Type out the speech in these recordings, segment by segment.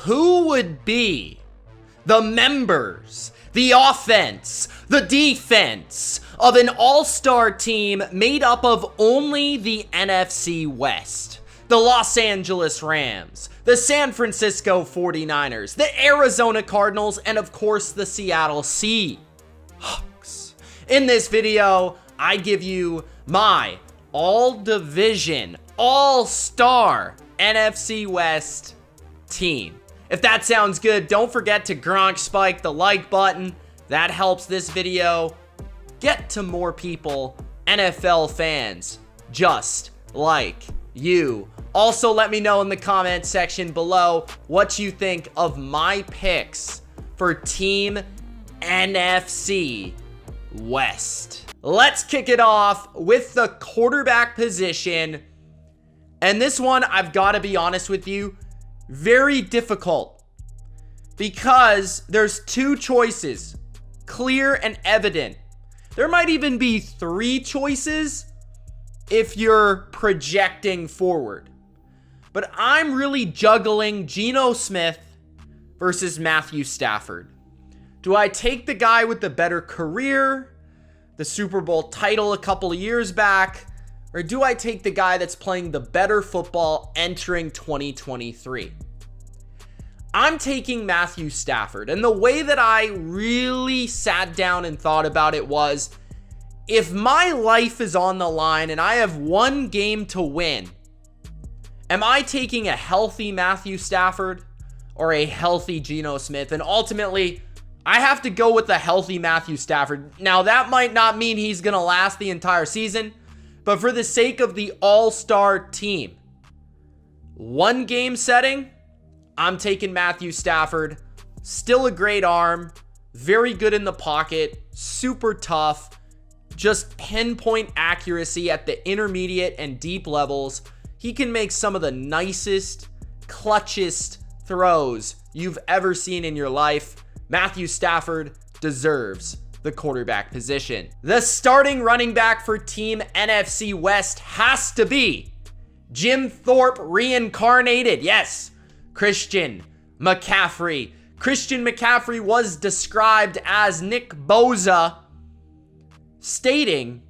who would be the members, the offense, the defense of an all-star team made up of only the NFC West? The Los Angeles Rams, the San Francisco 49ers, the Arizona Cardinals, and of course the Seattle Seahawks. In this video, I give you my all-division, all-star NFC West team. If that sounds good, don't forget to Gronk spike the like button. That helps this video get to more people, NFL fans, just like you. Also, let me know in the comment section below what you think of my picks for Team NFC West. Let's kick it off with the quarterback position. And this one, I've got to be honest with you, very difficult because there's two choices, clear and evident. There might even be three choices if you're projecting forward. But I'm really juggling Geno Smith versus Matthew Stafford. Do I take the guy with the better career, the Super Bowl title a couple of years back, or do I take the guy that's playing the better football entering 2023? I'm taking Matthew Stafford. And the way that I really sat down and thought about it was, if my life is on the line and I have one game to win, am I taking a healthy Matthew Stafford or a healthy Geno Smith? And ultimately, I have to go with the healthy Matthew Stafford. Now, that might not mean he's going to last the entire season, but for the sake of the all-star team, one game setting, I'm taking Matthew Stafford. Still a great arm, very good in the pocket, super tough, just pinpoint accuracy at the intermediate and deep levels. He can make some of the nicest, clutchest throws you've ever seen in your life. Matthew Stafford deserves the quarterback position. The starting running back for Team NFC West has to be Jim Thorpe reincarnated. Yes, Christian McCaffrey. Christian McCaffrey was described as Nick Boza, stating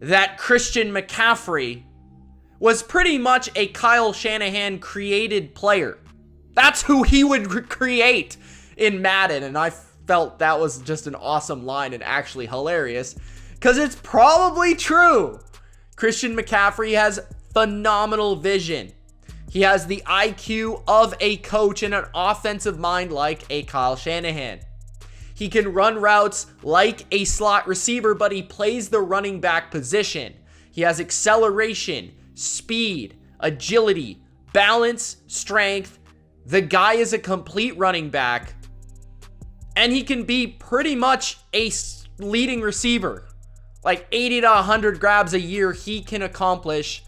that Christian McCaffrey was pretty much a Kyle Shanahan created player. That's who he would create in Madden. And I felt that was just an awesome line and actually hilarious because it's probably true. Christian McCaffrey has phenomenal vision. He has the IQ of a coach and an offensive mind like a Kyle Shanahan. He can run routes like a slot receiver, but he plays the running back position. He has acceleration, speed, agility, balance, strength. The guy is a complete running back, and he can be pretty much a leading receiver. Like 80 to 100 grabs a year he can accomplish.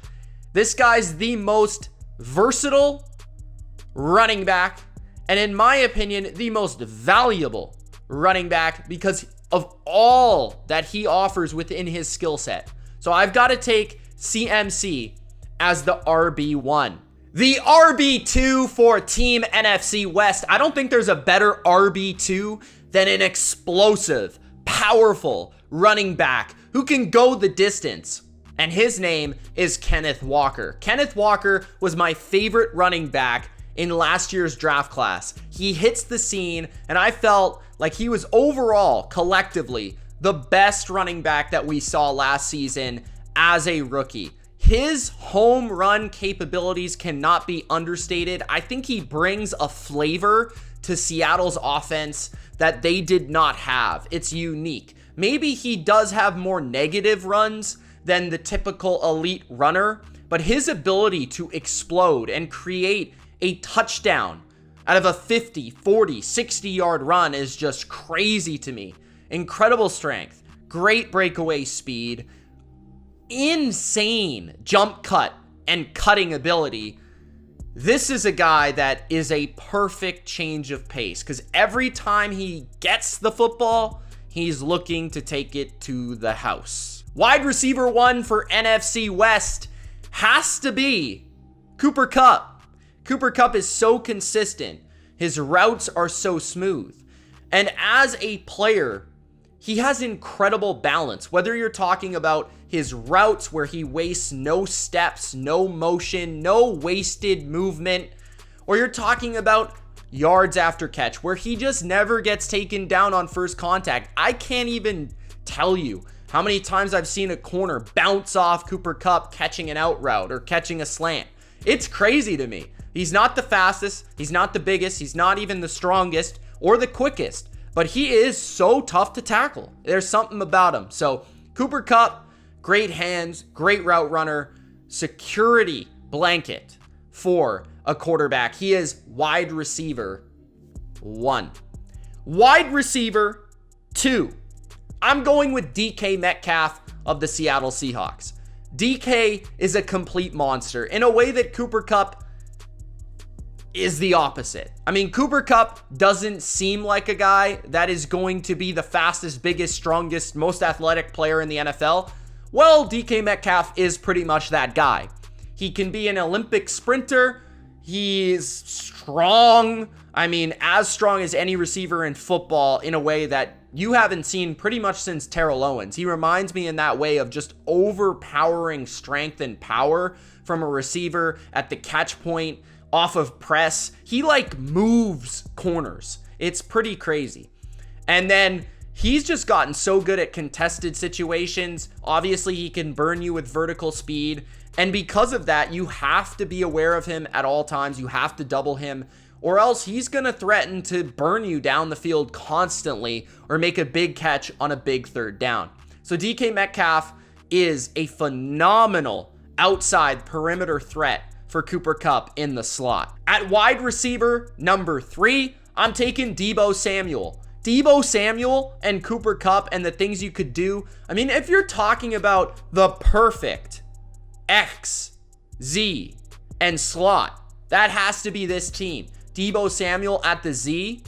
This guy's the most versatile running back, and in my opinion, the most valuable running back because of all that he offers within his skill set. So I've got to take CMC as the RB1. The RB2 for Team NFC West. I don't think there's a better RB2 than an explosive, powerful running back who can go the distance. And his name is Kenneth Walker. Kenneth Walker was my favorite running back in last year's draft class. He hits the scene, and I felt like he was overall, collectively, the best running back that we saw last season as a rookie. His home run capabilities cannot be understated. I think he brings a flavor to Seattle's offense that they did not have. It's unique. Maybe he does have more negative runs than the typical elite runner, but his ability to explode and create a touchdown out of a 50, 40, 60-yard run is just crazy to me. Incredible strength, great breakaway speed, insane jump cut and cutting ability. This is a guy that is a perfect change of pace because every time he gets the football, he's looking to take it to the house. Wide receiver one for NFC West has to be Cooper Kupp. Cooper Kupp is so consistent. His routes are so smooth. And as a player, he has incredible balance. Whether you're talking about his routes where he wastes no steps, no motion, no wasted movement, or you're talking about yards after catch where he just never gets taken down on first contact. I can't even tell you how many times I've seen a corner bounce off Cooper Kupp catching an out route or catching a slant. It's crazy to me. He's not the fastest, he's not the biggest, he's not even the strongest or the quickest, but he is so tough to tackle. There's something about him. So Cooper Kupp, great hands, great route runner, security blanket for a quarterback. He is wide receiver 1. Wide receiver 2. I'm going with DK Metcalf of the Seattle Seahawks. DK is a complete monster in a way that Cooper Kupp is the opposite. I mean, Cooper Kupp doesn't seem like a guy that is going to be the fastest, biggest, strongest, most athletic player in the NFL. Well, DK Metcalf is pretty much that guy. He can be an Olympic sprinter. He's strong. I mean, as strong as any receiver in football in a way that you haven't seen pretty much since Terrell Owens. He reminds me in that way of just overpowering strength and power from a receiver at the catch point, off of press. He like moves corners. It's pretty crazy. And then he's just gotten so good at contested situations. Obviously, he can burn you with vertical speed. And because of that, you have to be aware of him at all times. You have to double him, or else he's going to threaten to burn you down the field constantly or make a big catch on a big third down. So DK Metcalf is a phenomenal outside perimeter threat for Cooper Kupp in the slot. At wide receiver number 3, I'm taking Deebo Samuel. Deebo Samuel and Cooper Kupp and the things you could do. I mean, if you're talking about the perfect X, Z, and slot, that has to be this team. Deebo Samuel at the Z,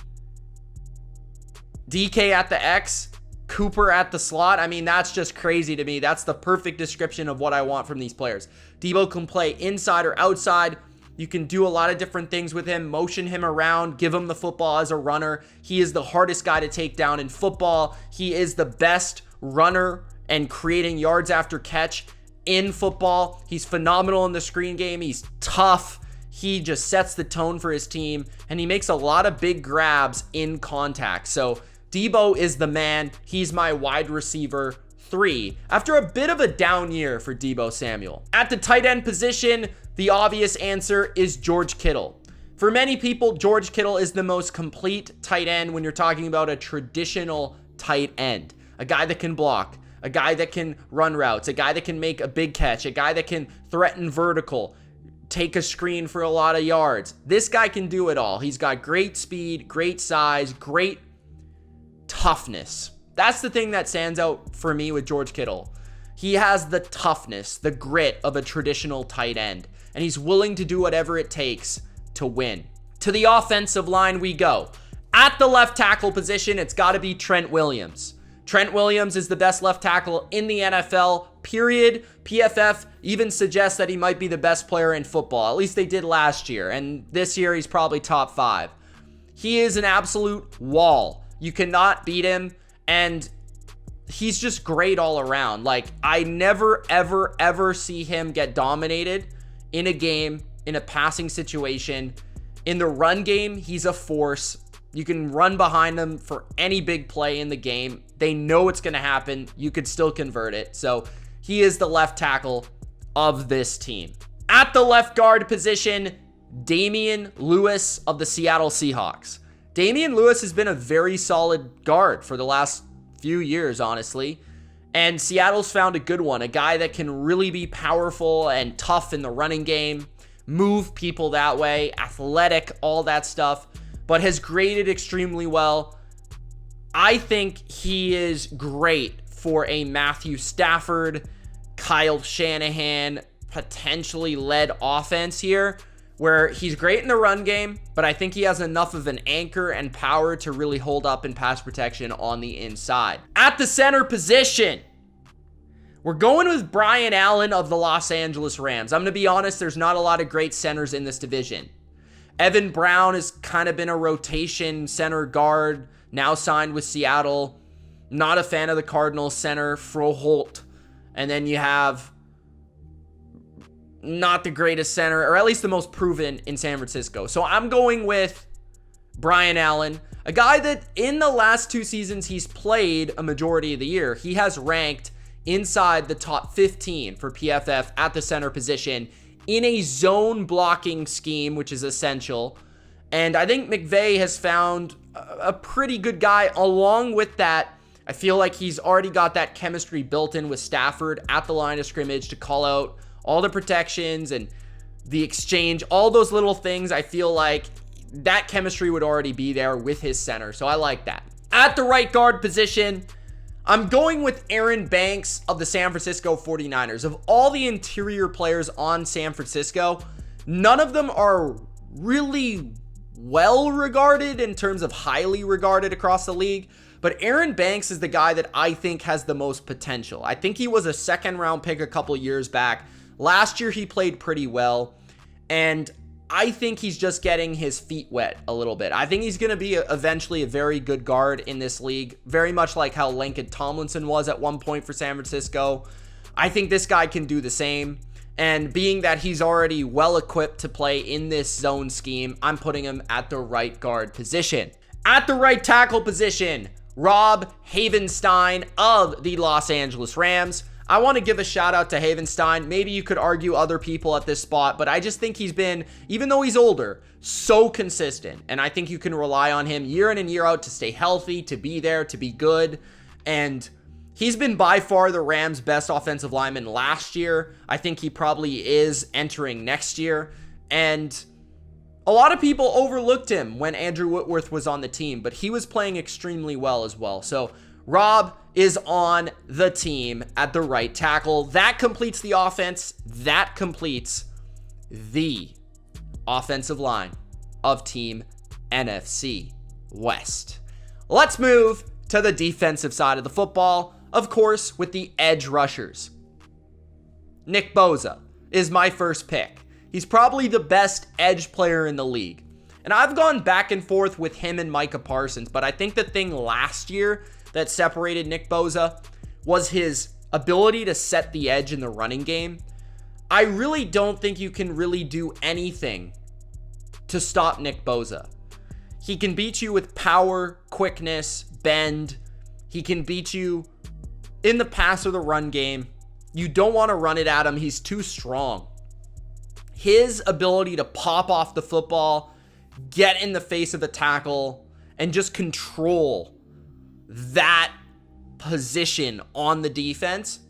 DK at the X, Cooper at the slot. I mean, that's just crazy to me. That's the perfect description of what I want from these players. Deebo can play inside or outside. You can do a lot of different things with him, motion him around, give him the football as a runner. He is the hardest guy to take down in football. He is the best runner and creating yards after catch in football. He's phenomenal in the screen game. He's tough. He just sets the tone for his team, and he makes a lot of big grabs in contact. So Deebo is the man. He's my wide receiver 3 after a bit of a down year for Deebo Samuel. At the tight end position, the obvious answer is George Kittle. For many people, George Kittle is the most complete tight end when you're talking about a traditional tight end. A guy that can block, a guy that can run routes, a guy that can make a big catch, a guy that can threaten vertical, take a screen for a lot of yards. This guy can do it all. He's got great speed, great size, great toughness. That's the thing that stands out for me with George Kittle. He has the toughness, the grit of a traditional tight end, and he's willing to do whatever it takes to win. To the offensive line we go. At the left tackle position, it's got to be Trent Williams. Trent Williams is the best left tackle in the NFL, period. PFF even suggests that he might be the best player in football. At least they did last year, and this year he's probably top 5. He is an absolute wall. You cannot beat him, and he's just great all around. Like, I never, ever, ever see him get dominated in a game, in a passing situation. In the run game, he's a force. You can run behind him for any big play in the game. They know it's going to happen. You could still convert it. So he is the left tackle of this team. At the left guard position, Damien Lewis of the Seattle Seahawks. Damien Lewis has been a very solid guard for the last few years, honestly. And Seattle's found a good one, a guy that can really be powerful and tough in the running game, move people that way, athletic, all that stuff, but has graded extremely well. I think he is great for a Matthew Stafford, Kyle Shanahan, potentially led offense here, where he's great in the run game, but I think he has enough of an anchor and power to really hold up in pass protection on the inside. At the center position, we're going with Brian Allen of the Los Angeles Rams. I'm going to be honest, there's not a lot of great centers in this division. Evan Brown has kind of been a rotation center guard, now signed with Seattle. Not a fan of the Cardinals center, Froholt. And then you have not the greatest center, or at least the most proven in San Francisco. So I'm going with Brian Allen, a guy that in the last 2 seasons he's played a majority of the year. He has ranked inside the top 15 for PFF at the center position in a zone blocking scheme, which is essential. And I think McVay has found a pretty good guy. Along with that, I feel like he's already got that chemistry built in with Stafford at the line of scrimmage to call out all the protections and the exchange, all those little things. I feel like that chemistry would already be there with his center. So I like that. At the right guard position, I'm going with Aaron Banks of the San Francisco 49ers. Of all the interior players on San Francisco, none of them are really well regarded in terms of highly regarded across the league. But Aaron Banks is the guy that I think has the most potential. I think he was a 2nd round pick a couple years back. Last year he played pretty well. And I think he's just getting his feet wet a little bit. I think he's going to be eventually a very good guard in this league. Very much like how Lincoln Tomlinson was at one point for San Francisco. I think this guy can do the same. And being that he's already well equipped to play in this zone scheme, I'm putting him at the right guard position. At the right tackle position, Rob Havenstein of the Los Angeles Rams. I want to give a shout out to Havenstein. Maybe you could argue other people at this spot, but I just think he's been, even though he's older, so consistent. And I think you can rely on him year in and year out to stay healthy, to be there, to be good. And he's been by far the Rams' best offensive lineman last year. I think he probably is entering next year. And a lot of people overlooked him when Andrew Whitworth was on the team, but he was playing extremely well as well. So Rob is on the team at the right tackle. That completes the offense. That completes the offensive line of Team NFC West. Let's move to the defensive side of the football, of course, with the edge rushers. Nick Boza is my first pick. He's probably the best edge player in the league. And I've gone back and forth with him and Micah Parsons, but I think the thing last year that separated Nick Boza was his ability to set the edge in the running game. I really don't think you can really do anything to stop Nick Boza. He can beat you with power, quickness, bend. He can beat you in the pass or the run game. You don't want to run it at him. He's too strong. His ability to pop off the football, get in the face of a tackle, and just control that position on the defense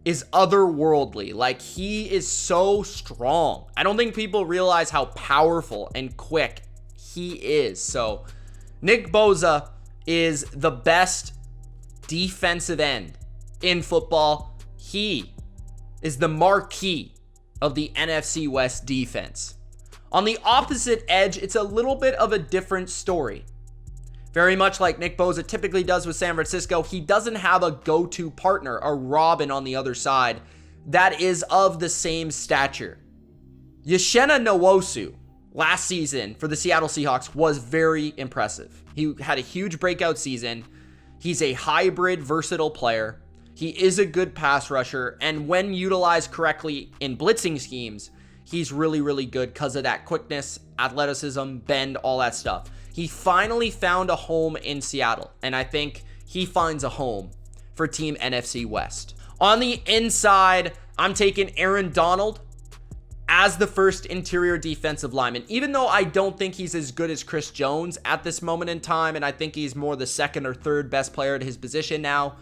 is otherworldly. Like, he is so strong. I don't think people realize how powerful and quick he is. So Nick Boza is the best defensive end in football. He is the marquee of the NFC West defense. On the opposite edge, it's a little bit of a different story. Very much like Nick Boza typically does with San Francisco, he doesn't have a go-to partner, a Robin on the other side, that is of the same stature. Uchenna Nwosu last season for the Seattle Seahawks was very impressive. He had a huge breakout season. He's a hybrid, versatile player. He is a good pass rusher, and when utilized correctly in blitzing schemes, he's really, really good because of that quickness, athleticism, bend, all that stuff. He finally found a home in Seattle, and I think he finds a home for Team NFC West. On the inside, I'm taking Aaron Donald as the first interior defensive lineman, even though I don't think he's as good as Chris Jones at this moment in time, and I think he's more the second or third best player at his position now.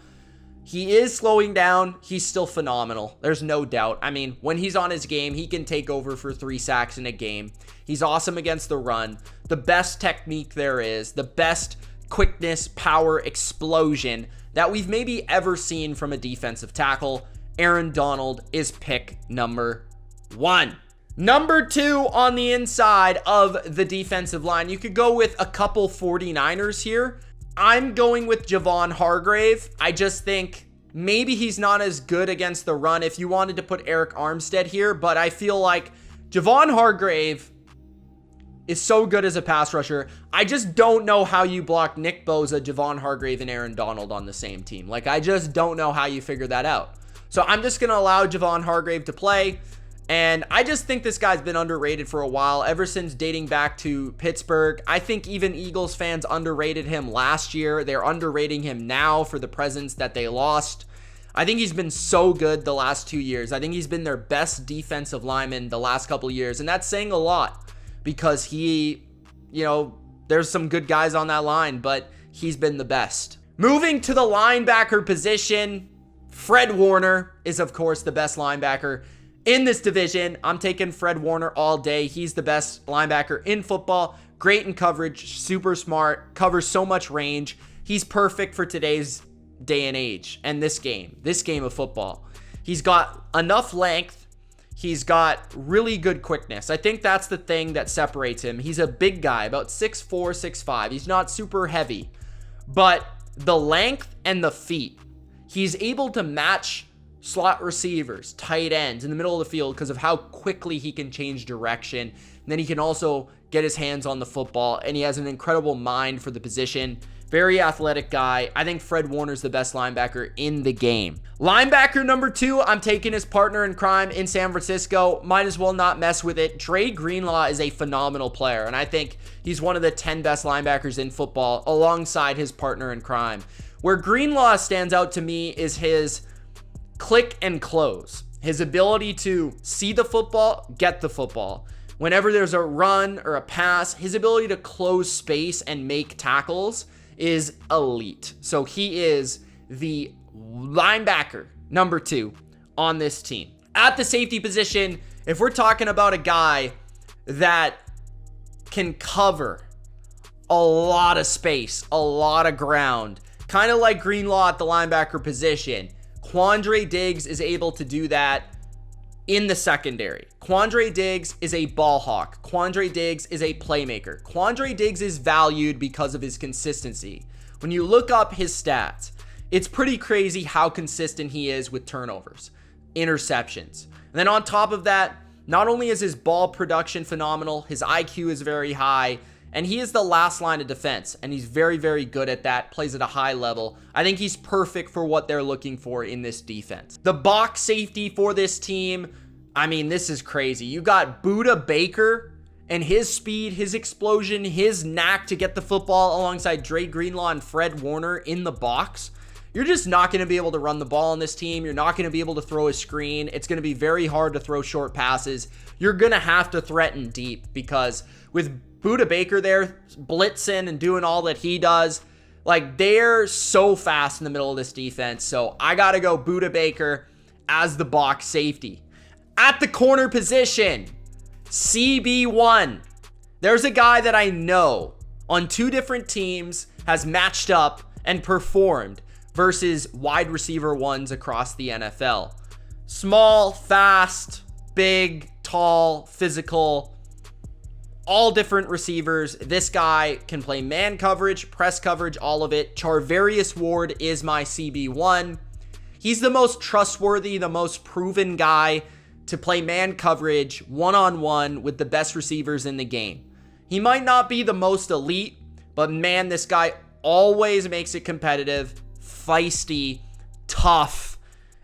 He is slowing down. He's still phenomenal. There's no doubt. I mean, when he's on his game, he can take over for 3 sacks in a game. He's awesome against the run. The best technique there is. The best quickness, power, explosion that we've maybe ever seen from a defensive tackle. Aaron Donald is pick number 1. Number 2 on the inside of the defensive line. You could go with a couple 49ers here. I'm going with Javon Hargrave. I just think maybe he's not as good against the run if you wanted to put Eric Armstead here, but I feel like Javon Hargrave is so good as a pass rusher. I just don't know how you block Nick Boza, Javon Hargrave, and Aaron Donald on the same team. Like, I just don't know how you figure that out. So I'm just going to allow Javon Hargrave to play. And I just think this guy's been underrated for a while, ever since dating back to Pittsburgh. I think even Eagles fans underrated him last year. They're underrating him now for the presence that they lost. I think he's been so good the last 2 years. I think he's been their best defensive lineman the last couple of years. And that's saying a lot because he, there's some good guys on that line, but he's been the best. Moving to the linebacker position, Fred Warner is, of course, the best linebacker in this division. I'm taking Fred Warner all day. He's the best linebacker in football. Great in coverage, super smart, covers so much range. He's perfect for today's day and age and this game of football. He's got enough length. He's got really good quickness. I think that's the thing that separates him. He's a big guy, about 6'4", 6'5". He's not super heavy, but the length and the feet, he's able to match slot receivers, tight ends in the middle of the field because of how quickly he can change direction. And then he can also get his hands on the football, and he has an incredible mind for the position. Very athletic guy. I think Fred Warner's the best linebacker in the game. Linebacker number 2, I'm taking his partner in crime in San Francisco. Might as well not mess with it. Dre Greenlaw is a phenomenal player, and I think he's one of the 10 best linebackers in football alongside his partner in crime. Where Greenlaw stands out to me is his click and close. His ability to see the football, get the football. Whenever there's a run or a pass, his ability to close space and make tackles is elite. So he is the linebacker number 2 on this team. At the safety position, if we're talking about a guy that can cover a lot of space, a lot of ground, kind of like Greenlaw at the linebacker position, Quandary Diggs is able to do that in the secondary. Quandary Diggs is a ball hawk. Quandary Diggs is a playmaker. Quandary Diggs is valued because of his consistency. When you look up his stats, it's pretty crazy how consistent he is with turnovers, interceptions. And then on top of that, not only is his ball production phenomenal, his IQ is very high, and he is the last line of defense, and he's very, very good at that, plays at a high level. I think he's perfect for what they're looking for in this defense. The box safety for this team, I mean, this is crazy. You got Buda Baker and his speed, his explosion, his knack to get the football alongside Dre Greenlaw and Fred Warner in the box. You're just not going to be able to run the ball on this team. You're not going to be able to throw a screen. It's going to be very hard to throw short passes. You're going to have to threaten deep because with Buda Baker there blitzing and doing all that he does, like, they're so fast in the middle of this defense. So I got to go Buda Baker as the box safety. At the corner position, CB1. There's a guy that I know on 2 different teams has matched up and performed versus wide receiver ones across the NFL. Small, fast, big, tall, physical, all different receivers. This guy can play man coverage, press coverage, all of it. Charvarius Ward is my CB1. He's the most trustworthy, the most proven guy to play man coverage one-on-one with the best receivers in the game. He might not be the most elite, but man, this guy always makes it competitive, feisty, tough.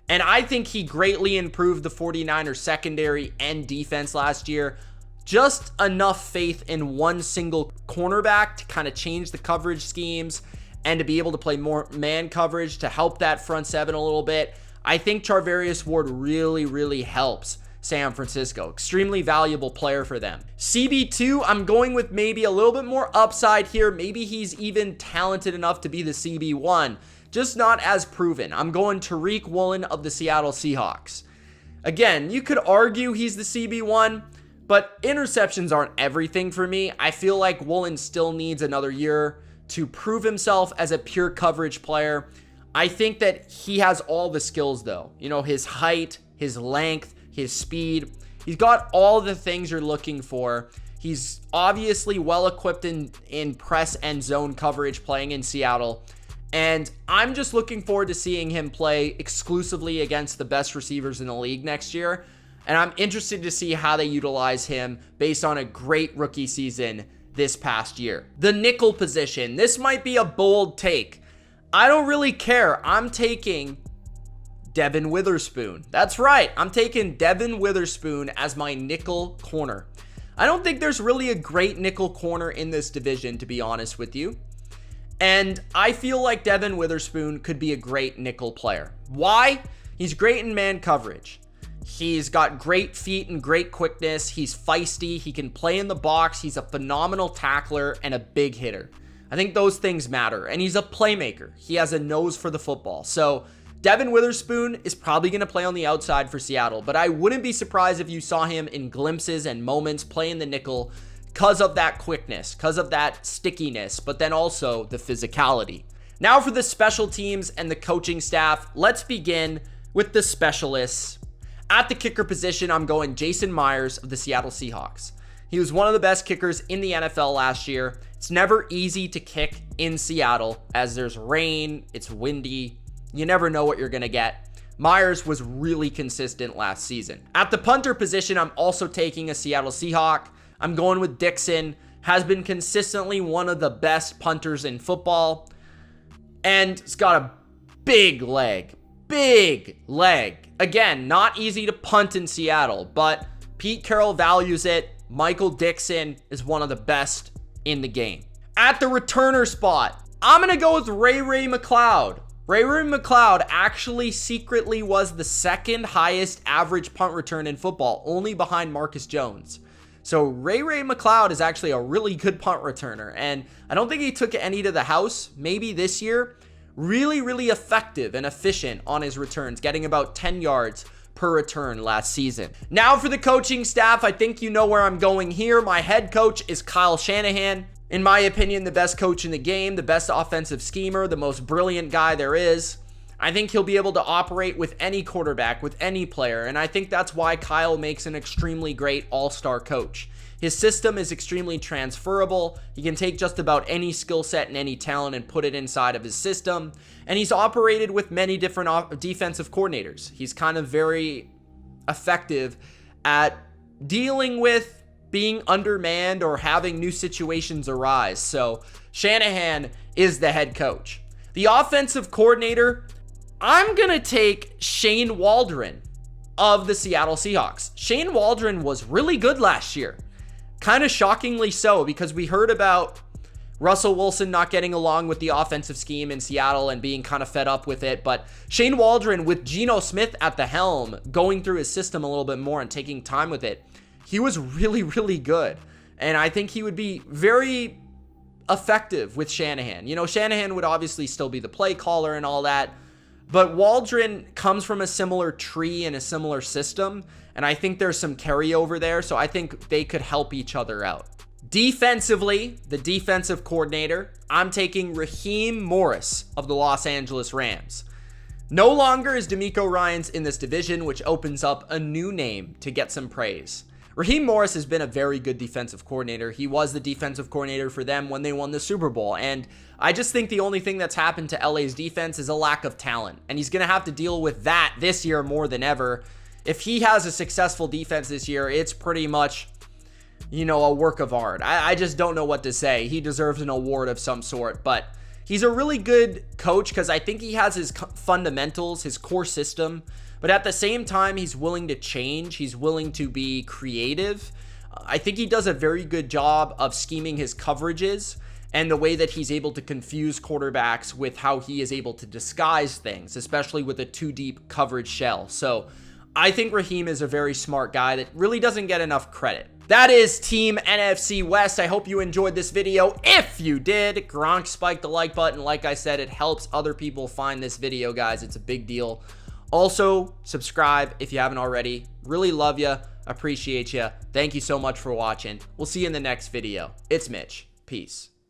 And I think he greatly improved the 49ers secondary and defense last year. Just enough faith in one single cornerback to kind of change the coverage schemes and to be able to play more man coverage to help that front 7 a little bit. I think Charvarius Ward really, really helps San Francisco. Extremely valuable player for them. CB2, I'm going with maybe a little bit more upside here. Maybe he's even talented enough to be the CB1, just not as proven. I'm going Tariq Wallen of the Seattle Seahawks. Again, you could argue he's the CB1, but interceptions aren't everything for me. I feel like Wallen still needs another year to prove himself as a pure coverage player. I think that he has all the skills though. You know, his height, his length, his speed. He's got all the things you're looking for. He's obviously well equipped in press and zone coverage playing in Seattle. And I'm just looking forward to seeing him play exclusively against the best receivers in the league next year. And I'm interested to see how they utilize him based on a great rookie season this past year. The nickel position. This might be a bold take. I don't really care. I'm taking Devin Witherspoon. That's right. I'm taking Devin Witherspoon as my nickel corner. I don't think there's really a great nickel corner in this division, to be honest with you. And I feel like Devin Witherspoon could be a great nickel player. Why? He's great in man coverage. He's got great feet and great quickness. He's feisty. He can play in the box. He's a phenomenal tackler and a big hitter. I think those things matter. And he's a playmaker. He has a nose for the football. So Devin Witherspoon is probably going to play on the outside for Seattle, but I wouldn't be surprised if you saw him in glimpses and moments playing the nickel because of that quickness, because of that stickiness, but then also the physicality. Now for the special teams and the coaching staff, let's begin with the specialists. At the kicker position, I'm going Jason Myers of the Seattle Seahawks. He was one of the best kickers in the NFL last year. It's never easy to kick in Seattle as there's rain, it's windy. You never know what you're going to get. Myers was really consistent last season. At the punter position, I'm also taking a Seattle Seahawk. I'm going with Dixon. Has been consistently one of the best punters in football. And it's got a big leg. Big leg. Again, not easy to punt in Seattle, but Pete Carroll values it. Michael Dixon is one of the best in the game. At the returner spot, I'm going to go with Ray McCloud. Ray McCloud actually secretly was the second highest average punt return in football, only behind Marcus Jones. So Ray McCloud is actually a really good punt returner, and I don't think he took any to the house, maybe this year. Really effective and efficient on his returns, getting about 10 yards per return last season. Now for the coaching staff, I think you know where I'm going here. My head coach is Kyle Shanahan. In my opinion, the best coach in the game, the best offensive schemer, the most brilliant guy there is. I think he'll be able to operate with any quarterback, with any player, and I think that's why Kyle makes an extremely great all-star coach. His system is extremely transferable. He can take just about any skill set and any talent and put it inside of his system, and he's operated with many different defensive coordinators. He's kind of very effective at dealing with being undermanned or having new situations arise. So Shanahan is the head coach. The offensive coordinator, I'm going to take Shane Waldron of the Seattle Seahawks. Shane Waldron was really good last year. Kind of shockingly so, because we heard about Russell Wilson not getting along with the offensive scheme in Seattle and being kind of fed up with it. But Shane Waldron, with Geno Smith at the helm, going through his system a little bit more and taking time with it, he was really good. And I think he would be very effective with Shanahan. You know, Shanahan would obviously still be the play caller and all that, but Waldron comes from a similar tree and a similar system, and I think there's some carryover there, so I think they could help each other out. Defensively, the defensive coordinator, I'm taking Raheem Morris of the Los Angeles Rams. No longer is DeMeco Ryans in this division, which opens up a new name to get some praise. Raheem Morris has been a very good defensive coordinator. He was the defensive coordinator for them when they won the Super Bowl. And I just think the only thing that's happened to LA's defense is a lack of talent. And he's going to have to deal with that this year more than ever. If he has a successful defense this year, it's pretty much, you know, a work of art. I just don't know what to say. He deserves an award of some sort. But he's a really good coach because I think he has his fundamentals, his core system. But at the same time, he's willing to change. He's willing to be creative. I think he does a very good job of scheming his coverages and the way that he's able to confuse quarterbacks with how he is able to disguise things, especially with a too deep coverage shell. So I think Raheem is a very smart guy that really doesn't get enough credit. That is Team NFC West. I hope you enjoyed this video. If you did, Gronk spike the like button. Like I said, it helps other people find this video, guys. It's a big deal. Also, subscribe if you haven't already. Really love you. Appreciate you. Thank you so much for watching. We'll see you in the next video. It's Mitch. Peace.